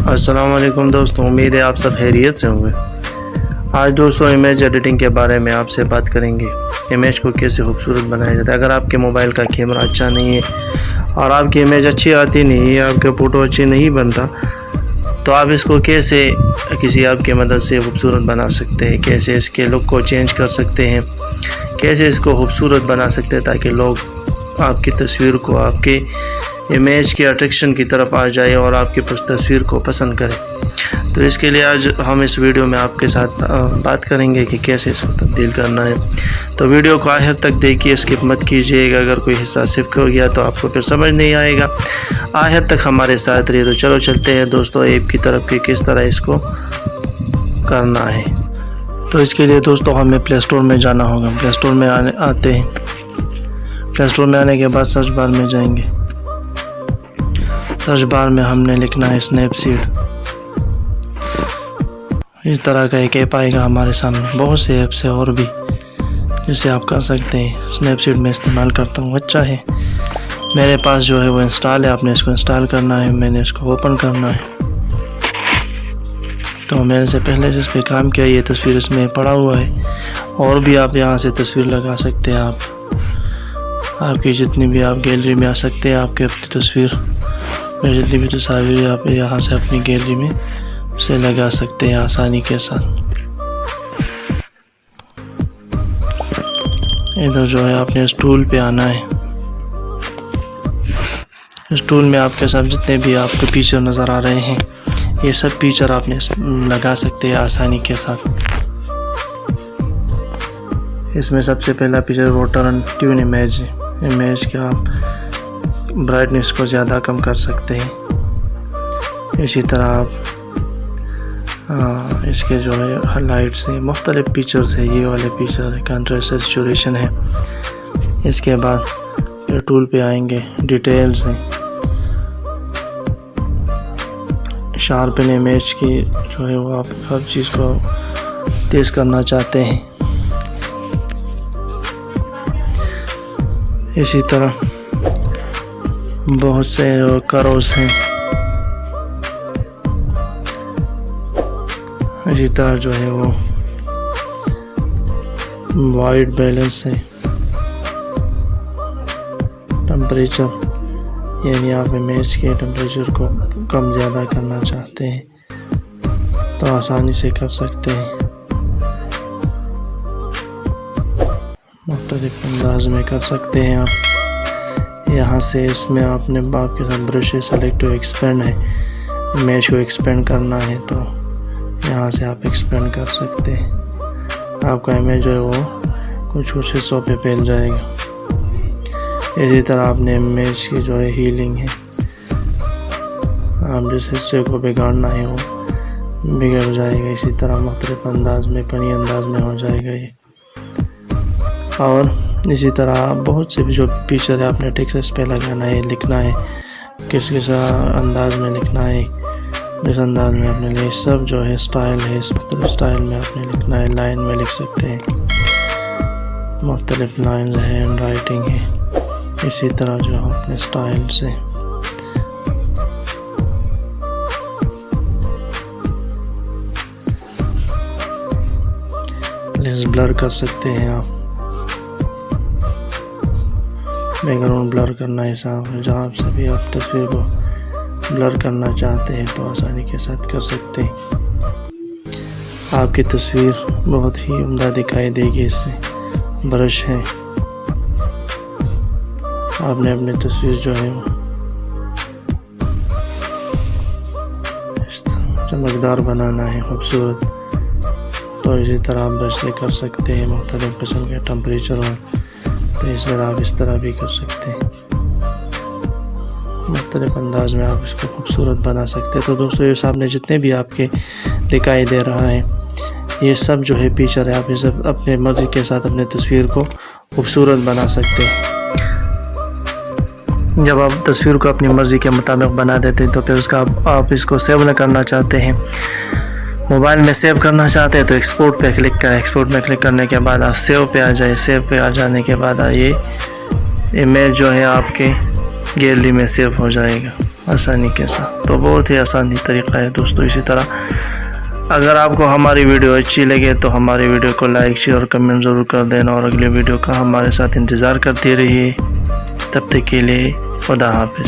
अस्सलाम वालेकुम दोस्तों, उम्मीद है आप सब खैरियत से होंगे। आज दोस्तों इमेज एडिटिंग के बारे में आपसे बात करेंगे। इमेज को कैसे खूबसूरत बनाया जाता है। अगर आपके मोबाइल का कैमरा अच्छा नहीं है और आपकी इमेज अच्छी आती नहीं है, आपके फ़ोटो अच्छी नहीं बनता, तो आप इसको कैसे किसी ऐप की मदद से खूबसूरत बना सकते हैं, कैसे इसके लुक को चेंज कर सकते हैं, कैसे इसको खूबसूरत बना सकते हैं ताकि लोग आपकी तस्वीर को, आपके इमेज के अट्रैक्शन की तरफ आ जाए और आपकी तस्वीर को पसंद करें। तो इसके लिए आज हम इस वीडियो में आपके साथ बात करेंगे कि कैसे इसको तब्दील करना है। तो वीडियो को आखिर तक देखिए, स्किप मत कीजिएगा। अगर कोई हिस्सा स्किप हो गया तो आपको फिर समझ नहीं आएगा। आखिर तक हमारे साथ रहिए। तो चलो चलते हैं दोस्तों ऐप की तरफ कि किस तरह इसको करना है। तो इसके लिए दोस्तों हमें प्ले स्टोर में जाना होगा। प्ले स्टोर में आते हैं। प्ले स्टोर में आने के बाद सर्च बार में जाएंगे। सर्च बार में हमने लिखना है स्नैपसीड। इस तरह का एक ऐप आएगा हमारे सामने। बहुत से ऐप्स है और भी जिसे आप कर सकते हैं। स्नैपसीड में इस्तेमाल करता हूँ, अच्छा है। मेरे पास जो है वो इंस्टॉल है। आपने इसको इंस्टॉल करना है, मैंने इसको ओपन करना है। तो मैंने से पहले जिस पे काम किया ये तस्वीर इसमें पड़ा हुआ है। और भी आप यहाँ से तस्वीर लगा सकते हैं। आपकी जितनी भी आप गैलरी में आ सकते हैं, आपकी अपनी तस्वीर में जितनी भी तस्वीर आप यहाँ से अपनी गैलरी में से लगा सकते हैं आसानी के साथ। इधर जो है आपने इस टूल पे आना है। इस टूल में आपके साथ जितने भी आपको फीचर नज़र आ रहे हैं, ये सब फीचर आपने लगा सकते हैं आसानी के साथ। इसमें सबसे पहला फीचर वो टर्न ट्यून इमेज। इमेज का आप ब्राइटनेस को ज़्यादा कम कर सकते हैं। इसी तरह आप इसके जो है लाइट्स हैं, मुख्तलिफ फीचर्स है। ये वाले फीचर है, कंट्रास्ट सैचुरेशन है। इसके बाद फिर टूल पे आएंगे, डिटेल्स हैं, शार्पन इमेज की जो है वो आप हर चीज़ को तेज़ करना चाहते हैं। इसी तरह बहुत से कर्व्स हैं। इसी तरह जो है वो वाइट बैलेंस है। टेम्परेचर, यानी आप इमेज के टेम्परेचर को कम ज़्यादा करना चाहते हैं तो आसानी से कर सकते हैं। मुख्तलिफ अंदाज में कर सकते हैं आप। यहाँ से इसमें आपने आपके साथ ब्रश सेलेक्ट एक्सपेंड है। इमेज को एक्सपेंड करना है तो यहाँ से आप एक्सपेंड कर सकते हैं। आपका इमेज जो है वो कुछ हिस्सों पे फैल जाएगा। इसी तरह आपने इमेज की जो है हीलिंग है, आप जिस हिस्से को बिगाड़ना है वो बिगड़ जाएगा। इसी तरह मुख्तलिफ अंदाज में, फनी अंदाज में हो जाएगा ये। और इसी तरह बहुत से भी जो फीचर है आपने टेक्स्ट इस पे लगाना है, लिखना है, किस अंदाज में लिखना है, जिस अंदाज में आपने लिख, सब जो है स्टाइल है, इस मतलब स्टाइल में आपने लिखना है। लाइन में लिख सकते हैं, मुख्तलिफ लाइन है, हैंड राइटिंग है। इसी तरह जो अपने स्टाइल से ब्लर कर सकते हैं आप। बैकग्राउंड ब्लर करना है, जहाँ से भी आप तस्वीर को ब्लर करना चाहते हैं तो आसानी के साथ कर सकते हैं। आपकी तस्वीर बहुत ही उम्दा दिखाई देगी। इससे ब्रश है, आपने अपनी तस्वीर जो है चमकदार बनाना है, खूबसूरत, तो इसी तरह आप ब्रश से कर सकते हैं। मुख्तलिफ किस्म के टेम्परेचर हो तो इस तरह आप इस तरह भी कर सकते हैं। मुख्तलिफ अंदाज में आप इसको खूबसूरत बना सकते हैं। तो दोस्तों ये सामने जितने भी आपके दिखाई दे रहा है, ये सब जो है फीचर है, आप ये सब अपने मर्ज़ी के साथ अपने तस्वीर को खूबसूरत बना सकते हैं। जब आप तस्वीर को अपनी मर्ज़ी के मुताबिक बना देते हैं तो फिर उसका आप इसको सेव न करना चाहते हैं, मोबाइल में सेव करना चाहते हैं तो एक्सपोर्ट पे क्लिक करें। एक्सपोर्ट में क्लिक करने के बाद आप सेव पे आ जाए। सेव पे आ जाने के बाद ये इमेज जो है आपके गैलरी में सेव हो जाएगा। आसानी के साथ। तो बहुत ही आसानी तरीका है दोस्तों। इसी तरह अगर आपको हमारी वीडियो अच्छी लगे तो हमारी वीडियो को लाइक शेयर और कमेंट ज़रूर कर देना, और अगले वीडियो का हमारे साथ इंतज़ार करते रहिए। तब तक के लिए खुदा हाफिज़।